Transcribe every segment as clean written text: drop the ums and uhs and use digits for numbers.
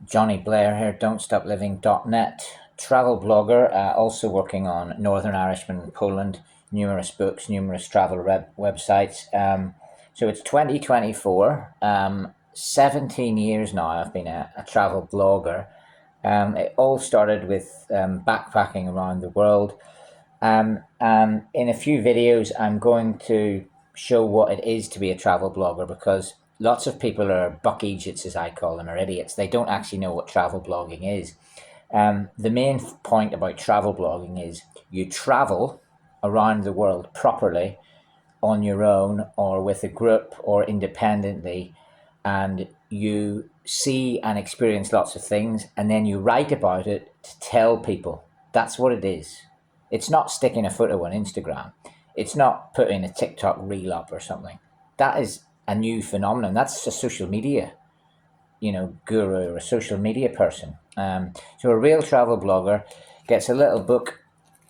Jonny Blair here, don'tstopliving.net, travel blogger, also working on Northern Irishman, Poland, numerous books, numerous travel websites. So it's 2024, 17 years now I've been a travel blogger. It all started with backpacking around the world. And in a few videos, I'm going to show what it is to be a travel blogger because lots of people are buck idiots, as I call them, or idiots. They don't actually know what travel blogging is. The main point about travel blogging is you travel around the world properly on your own or with a group or independently, and you see and experience lots of things, and then you write about it to tell people. That's what it is. It's not sticking a photo on Instagram. It's not putting a TikTok reel up or something. That is a new phenomenon. That's a social media, guru or a social media person. So a real travel blogger gets a little book,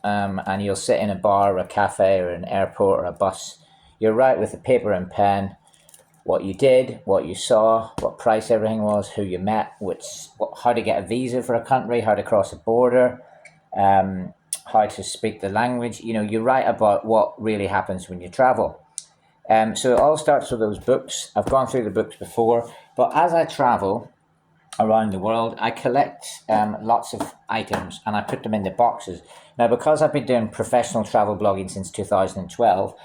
and you'll sit in a bar or a cafe or an airport or a bus. You'll write with a paper and pen what you did, what you saw, what price everything was, who you met, how to get a visa for a country, how to cross a border, how to speak the language. You write about what really happens when you travel. So it all starts with those books. I've gone through the books before, but as I travel around the world, I collect lots of items and I put them into boxes. Now, because I've been doing professional travel blogging since 2012,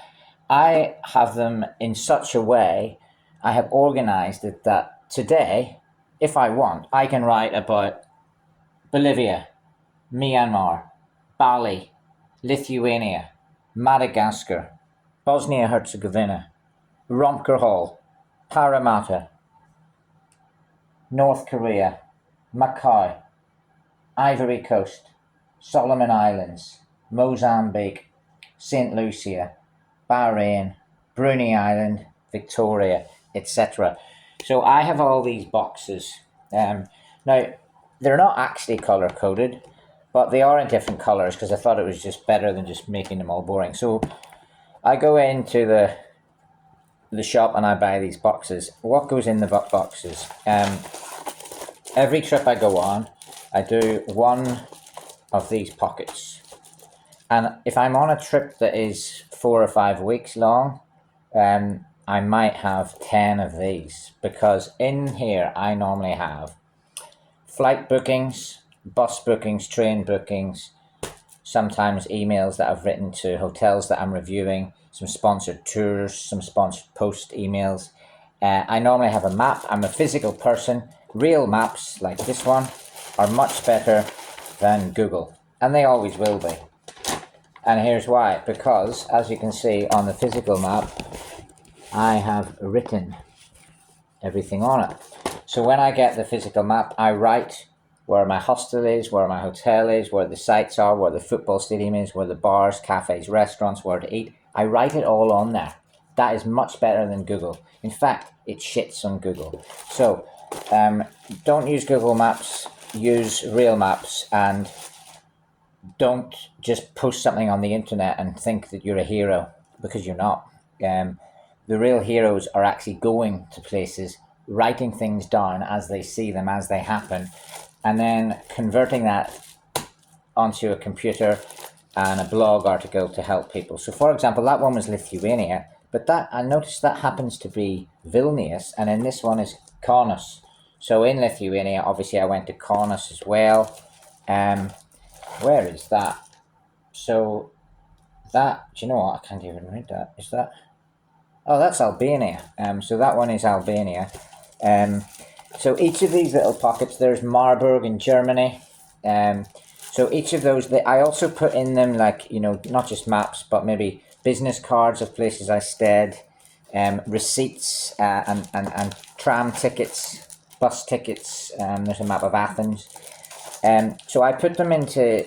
I have them in such a way, I have organized it that today, if I want, I can write about Bolivia, Myanmar, Bali, Lithuania, Madagascar, Bosnia-Herzegovina, Romker Hall, Parramatta, North Korea, Macau, Ivory Coast, Solomon Islands, Mozambique, St. Lucia, Bahrain, Brunei Island, Victoria, etc. So I have all these boxes. Now, they're not actually color coded, but they are in different colors because I thought it was just better than just making them all boring. So I go into the shop and I buy these boxes. What goes in the boxes? Every trip I go on, I do one of these pockets. And if I'm on a trip that is 4 or 5 weeks long, I might have 10 of these because in here I normally have flight bookings, bus bookings, train bookings, sometimes emails that I've written to hotels that I'm reviewing, some sponsored tours, some sponsored post emails. I normally have a map. I'm a physical person. Real maps like this one are much better than Google, and they always will be. And here's why. Because, as you can see on the physical map, I have written everything on it. So when I get the physical map, I write where my hostel is, where my hotel is, where the sites are, where the football stadium is, where the bars, cafes, restaurants, where to eat. I write it all on there. That is much better than Google. In fact, it shits on Google. So don't use Google Maps, use real maps, and don't just post something on the internet and think that you're a hero, because you're not. The real heroes are actually going to places, writing things down as they see them, as they happen, and then converting that onto a computer and a blog article to help people. So, for example, that one was Lithuania, but that I noticed that happens to be Vilnius, and then this one is Kaunas. So in Lithuania, obviously, I went to Kaunas as well. Where is that? So that, do you know what? I can't even read that. Is that? Oh, that's Albania. So that one is Albania. So each of these little pockets, there's Marburg in Germany. So each of those, I also put in them like, not just maps, but maybe business cards of places I stayed, receipts, and tram tickets, bus tickets. There's a map of Athens. So I put them into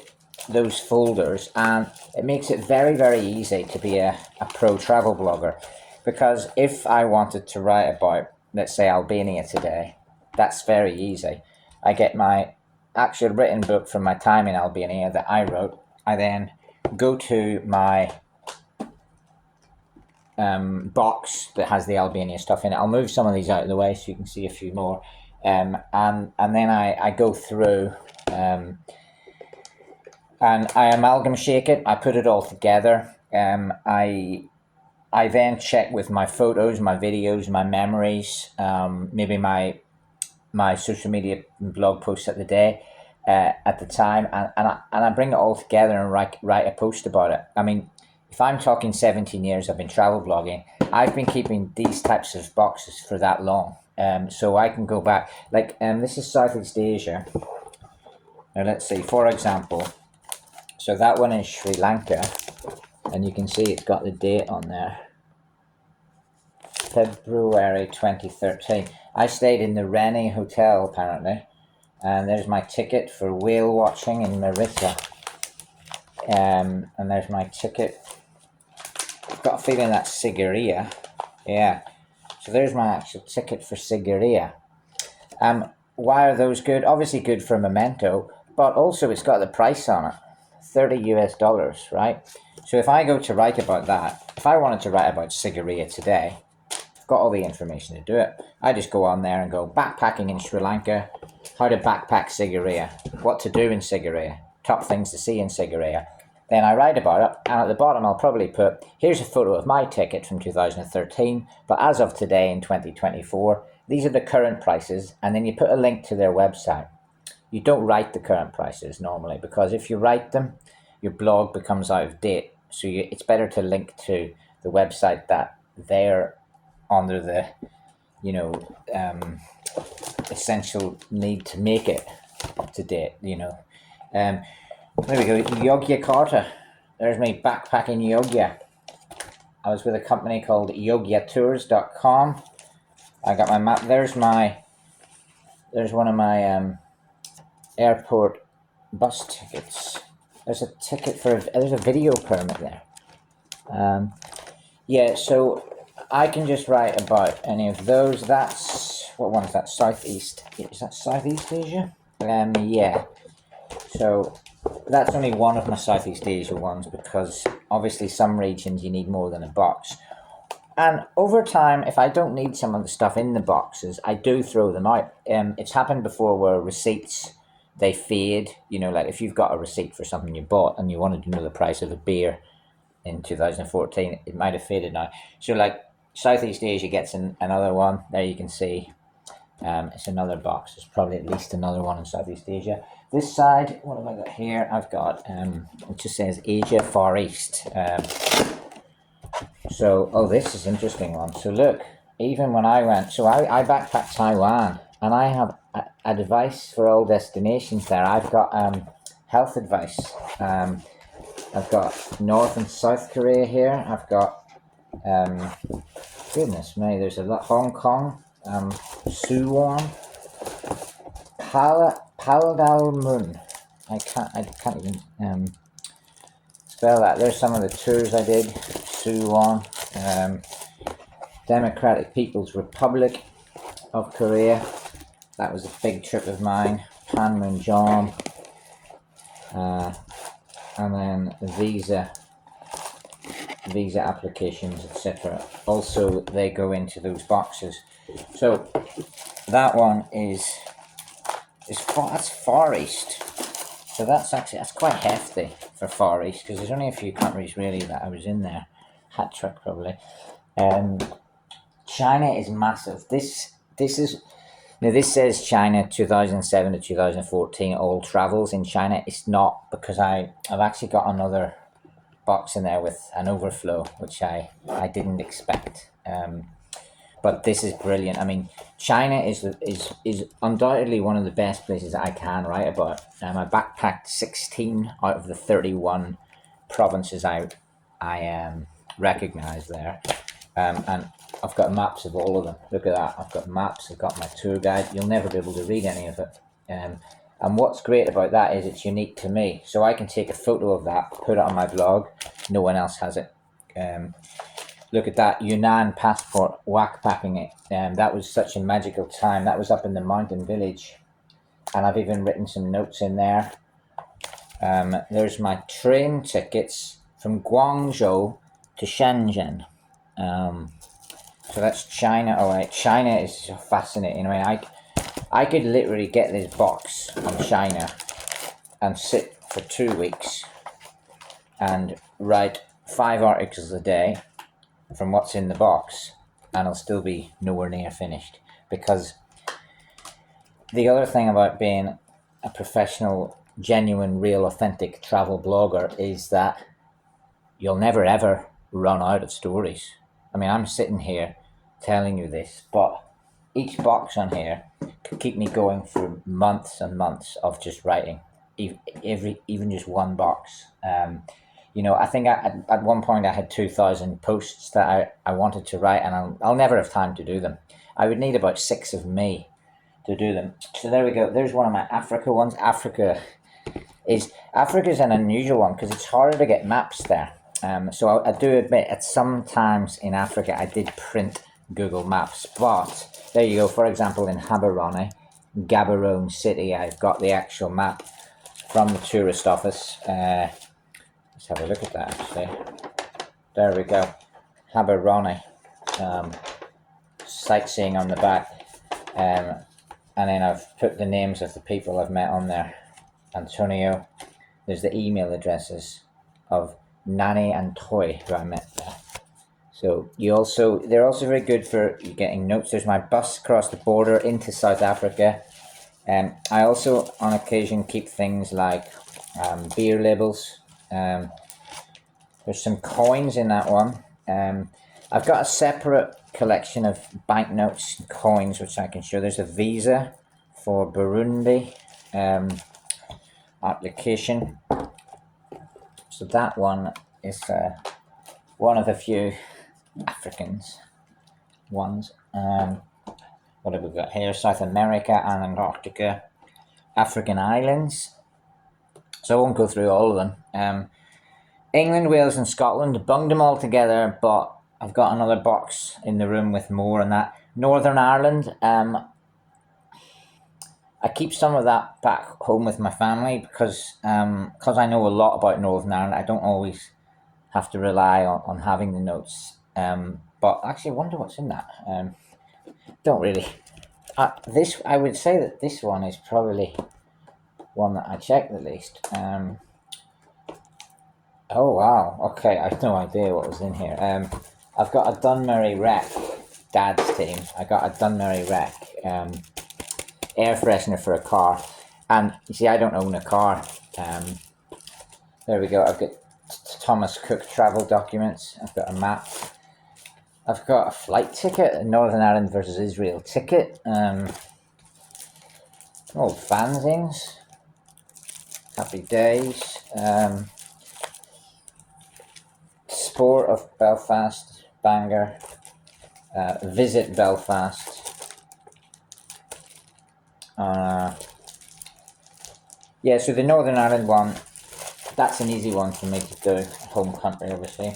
those folders, and it makes it very, very easy to be a pro travel blogger. Because if I wanted to write about, let's say, Albania today, that's very easy. I get my actual written book from my time in Albania that I wrote. I then go to my box that has the Albania stuff in it. I'll move some of these out of the way so you can see a few more. and then I go through, and I amalgam shake it. I put it all together. I then check with my photos, my videos, my memories, maybe my social media blog posts at the day, at the time, and I bring it all together and write a post about it. I mean, if I'm talking 17 years, I've been travel blogging. I've been keeping these types of boxes for that long, so I can go back. Like, this is Southeast Asia. Now let's see, for example, so that one is Sri Lanka, and you can see it's got the date on there. February 2013. I stayed in the Rennie Hotel, apparently, and there's my ticket for whale watching in Marita. And there's my ticket. I've got a feeling that's Sigiriya. Yeah. So there's my actual ticket for Sigiriya. Why are those good? Obviously good for a memento, but also it's got the price on it. $30 US, right? So if I go to write about that, if I wanted to write about Sigiriya today, I've got all the information to do it. I just go on there and go backpacking in Sri Lanka, how to backpack Sigiriya, what to do in Sigiriya, top things to see in Sigiriya. Then I write about it, and at the bottom I'll probably put, here's a photo of my ticket from 2013, but as of today in 2024, these are the current prices, and then you put a link to their website. You don't write the current prices normally, because if you write them, your blog becomes out of date. So it's better to link to the website that they're under the, essential need to make it up to date. There we go, Yogyakarta. There's me backpacking Yogya. I was with a company called yogyatours.com. I got my map. There's one of my airport bus tickets. There's a ticket there's a video permit there. Yeah, so I can just write about any of those. What one is that? Southeast. Is that Southeast Asia? Yeah. So that's only one of my Southeast Asia ones, because obviously some regions you need more than a box. And over time, if I don't need some of the stuff in the boxes, I do throw them out. It's happened before where receipts, they fade. Like if you've got a receipt for something you bought and you wanted to know the price of a beer in 2014, it might have faded now. So like Southeast Asia gets another one. There you can see, it's another box. There's probably at least another one in Southeast Asia. This side, what have I got here? I've got, it just says Asia Far East. So, this is an interesting one. So look, even when I went, so I backpacked Taiwan, and I have advice for all destinations there. I've got health advice. I've got North and South Korea here. I've got, goodness me, there's a lot. Hong Kong, Suwon, Paladalmun. I can't even spell that. There's some of the tours I did. Suwon, Democratic People's Republic of Korea. That was a big trip of mine. Panmunjom, and then visa applications, etc. Also, they go into those boxes. So that one that's Far East. So that's quite hefty for Far East, because there's only a few countries really that I was in there. Hat trick probably. China is massive. This says China 2007 to 2014 all travels in China. It's not, because I've actually got another box in there with an overflow, which I didn't expect. But this is brilliant. I mean, China is undoubtedly one of the best places I can write about. I backpacked 16 out of the 31 provinces I recognise there, and I've got maps of all of them. Look at that. I've got maps. I've got my tour guide. You'll never be able to read any of it. And what's great about that is it's unique to me. So I can take a photo of that, put it on my blog. No one else has it. Look at that, Yunnan passport, backpacking it. That was such a magical time. That was up in the mountain village. And I've even written some notes in there. There's my train tickets from Guangzhou to Shenzhen. So that's China. All right, China is fascinating. I mean, I could literally get this box on China and sit for 2 weeks and write 5 articles a day from what's in the box, and I'll still be nowhere near finished. Because the other thing about being a professional, genuine, real, authentic travel blogger is that you'll never ever run out of stories. I mean, I'm sitting here telling you this, but each box on here could keep me going for months and months of just writing, even just one box. I think at one point I had 2,000 posts that I wanted to write, and I'll never have time to do them. I would need about 6 of me to do them. So there we go. There's one of my Africa ones. Africa's an unusual one because it's harder to get maps there. So I do admit, at sometimes in Africa, I did print Google Maps. But there you go. For example, in Gaborone City, I've got the actual map from the tourist office. Let's have a look at that, actually. There we go. Gaborone. Sightseeing on the back. And then I've put the names of the people I've met on there. Antonio. There's the email addresses of Nani and Toy, who I met there. So they're also very good for getting notes. There's my bus across the border into South Africa. I also on occasion keep things like beer labels. There's some coins in that one. I've got a separate collection of banknotes and coins which I can show. There's a Visa for Burundi application. So that one is one of the few Africans ones. What have we got here? South America and Antarctica, African islands. So I won't go through all of them. England, Wales and Scotland, bunged them all together, but I've got another box in the room with more on that. Northern Ireland, I keep some of that back home with my family because I know a lot about Northern Ireland. I don't always have to rely on having the notes. But actually, I wonder what's in that. Don't really. I would say that this one is probably one that I checked at least. Oh wow! Okay, I have no idea what was in here. I've got a Dunmurry Rec, Dad's team. I got a Dunmurry Rec air freshener for a car, and you see, I don't own a car. There we go. I've got Thomas Cook travel documents. I've got a map. I've got a flight ticket, a Northern Ireland versus Israel ticket. Old fanzines. Happy days. Sport of Belfast, Bangor. Visit Belfast. Yeah, so the Northern Ireland one, that's an easy one for me to do. Home country, obviously.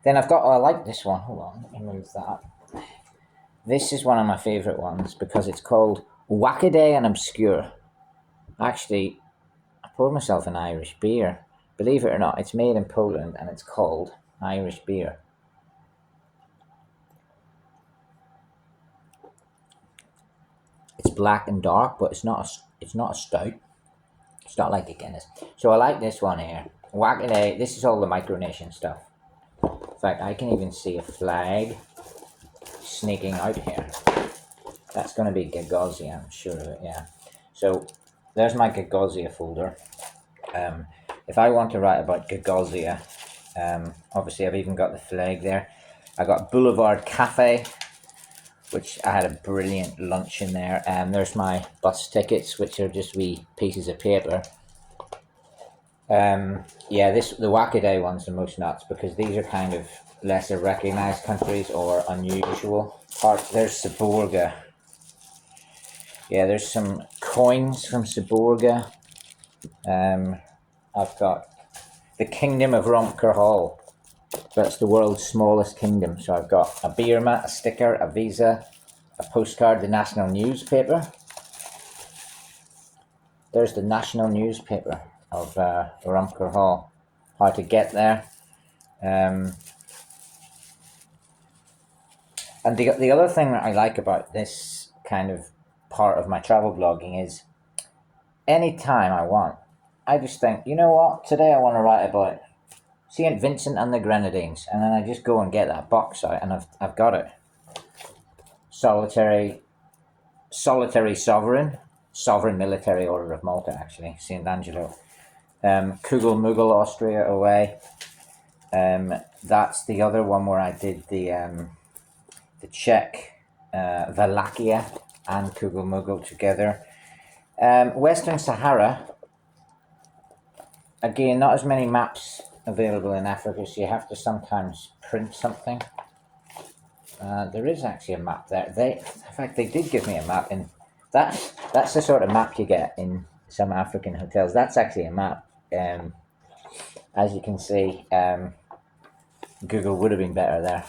Then I've got, I like this one. Hold on, let me move that. This is one of my favourite ones because it's called Wackaday and Obscure. Actually, I poured myself an Irish beer. Believe it or not, it's made in Poland and it's called Irish beer. It's black and dark, but it's not a stout. It's not like a Guinness. So I like this one here. Wackaday. This is all the Micronation stuff. In fact, I can even see a flag sneaking out here. That's going to be Gagosier, I'm sure of it, yeah. So there's my Gagosier folder. If I want to write about Gagosier, obviously I've even got the flag there. I got Boulevard Cafe, which I had a brilliant lunch in there. There's my bus tickets, which are just wee pieces of paper. The Wackaday one's the most nuts because these are kind of lesser recognised countries or unusual parts. There's Seborga. Yeah, there's some coins from Seborga. I've got the Kingdom of Romker Hall. That's the world's smallest kingdom. So I've got a beer mat, a sticker, a visa, a postcard, the national newspaper. There's the national newspaper of Romker Hall. How to get there. And the other thing that I like about this kind of part of my travel blogging is any time I want, I just think, you know what, today I want to write about St. Vincent and the Grenadines, and then I just go and get that box out, and I've got it. Solitary Sovereign Military Order of Malta, actually, St. Angelo. Kugel Mughal, Austria away. That's the other one where I did the Czech, Wallachia and Kugel Mughal together. Western Sahara, again, not as many maps available in Africa, so you have to sometimes print something. There is actually a map there. In fact, they did give me a map, and that's the sort of map you get in some African hotels. That's actually a map. As you can see, Google would have been better there.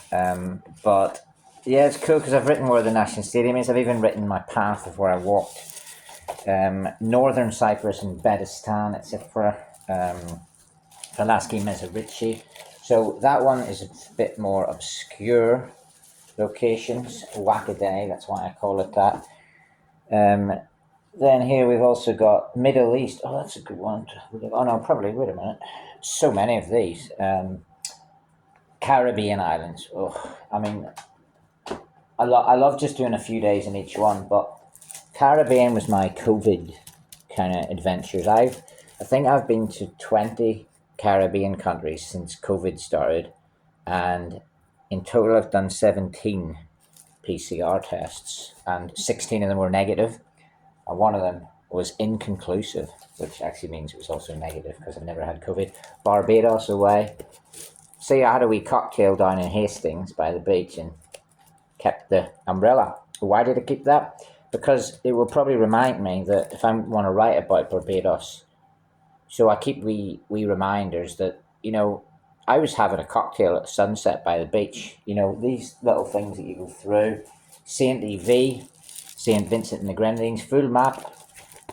But yeah, it's cool because I've written where the national stadium is. I've even written my path of where I walked. Northern Cyprus and Bedestan, etc. Pulaski Mezerici. So that one is a bit more obscure locations. Wakaday, that's why I call it that. Then here we've also got Middle East. Oh, that's a good one. Oh no, probably, wait a minute. So many of these. Caribbean islands. Oh, I mean, I love just doing a few days in each one, but Caribbean was my COVID kind of adventures. I think I've been to 20 Caribbean countries since COVID started, and in total I've done 17 PCR tests, and 16 of them were negative, and one of them was inconclusive, which actually means it was also negative because I've never had COVID. Barbados away. See, I had a wee cocktail down in Hastings by the beach and kept the umbrella. Why did I keep that? Because it will probably remind me that if I want to write about Barbados, so I keep wee reminders that, you know, I was having a cocktail at sunset by the beach. You know, these little things that you go through. St. EV, St. Vincent and the Grenadines, full map,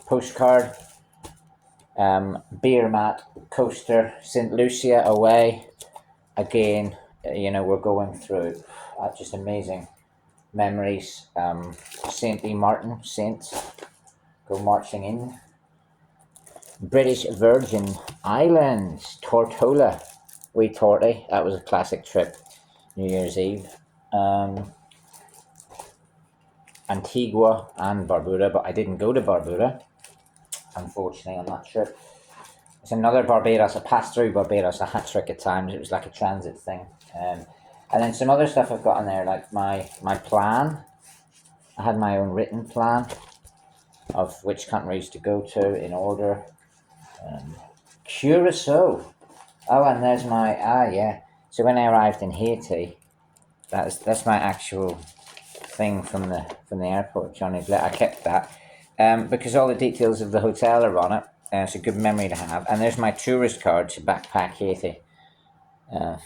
postcard, beer mat, coaster, St. Lucia away. Again, you know, we're going through just amazing memories. St. E. Martin, Saints, go marching in. British Virgin Islands, Tortola, wee Torty, that was a classic trip, New Year's Eve. Antigua and Barbuda, but I didn't go to Barbuda, unfortunately, on that trip. It's another Barbados. I passed through Barbados a hat-trick at times. It was like a transit thing. And then some other stuff I've got on there, like my plan. I had my own written plan of which countries to go to in order. Curacao. Oh, and there's my, yeah. So when I arrived in Haiti, that's my actual thing from the airport, Jonny Blair. I kept that because all the details of the hotel are on it. It's a good memory to have. And there's my tourist card to Backpack Haiti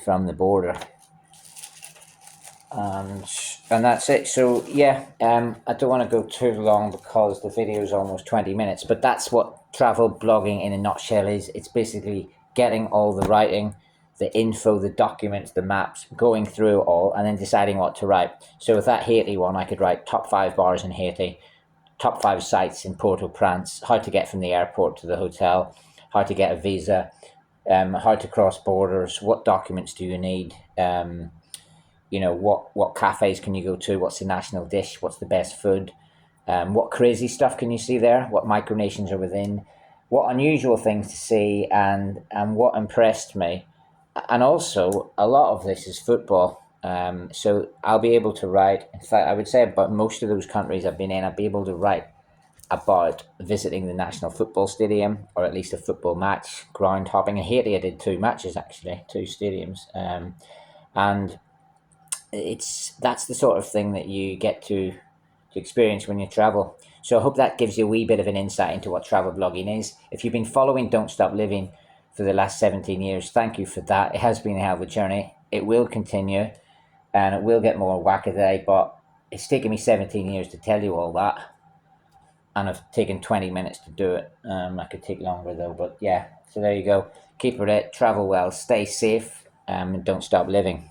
from the border. And that's it. So yeah, I don't want to go too long because the video is almost 20 minutes, but that's what travel blogging in a nutshell is. It's basically getting all the writing, the info, the documents, the maps, going through it all, and then deciding what to write. So with that Haiti one, I could write top 5 bars in Haiti, top 5 sites in Port-au-Prince, how to get from the airport to the hotel, how to get a visa, how to cross borders, what documents do you need, you know, what cafes can you go to, what's the national dish, what's the best food, what crazy stuff can you see there, what micronations are within, what unusual things to see, and what impressed me. And also, a lot of this is football. So I'll be able to write, in fact, I would say about most of those countries I've been in, I'll be able to write about visiting the national football stadium, or at least a football match, ground hopping. In Haiti, I did 2 matches, actually, 2 stadiums. And that's the sort of thing that you get to experience when you travel. So I hope that gives you a wee bit of an insight into what travel blogging is. If you've been following Don't Stop Living for the last 17 years, thank you for that. It has been a hell of a journey. It will continue, and it will get more whack-a-day, but it's taken me 17 years to tell you all that, and I've taken 20 minutes to do it. I could take longer though, but yeah, so there you go. Keep it, travel well, stay safe, and don't stop living.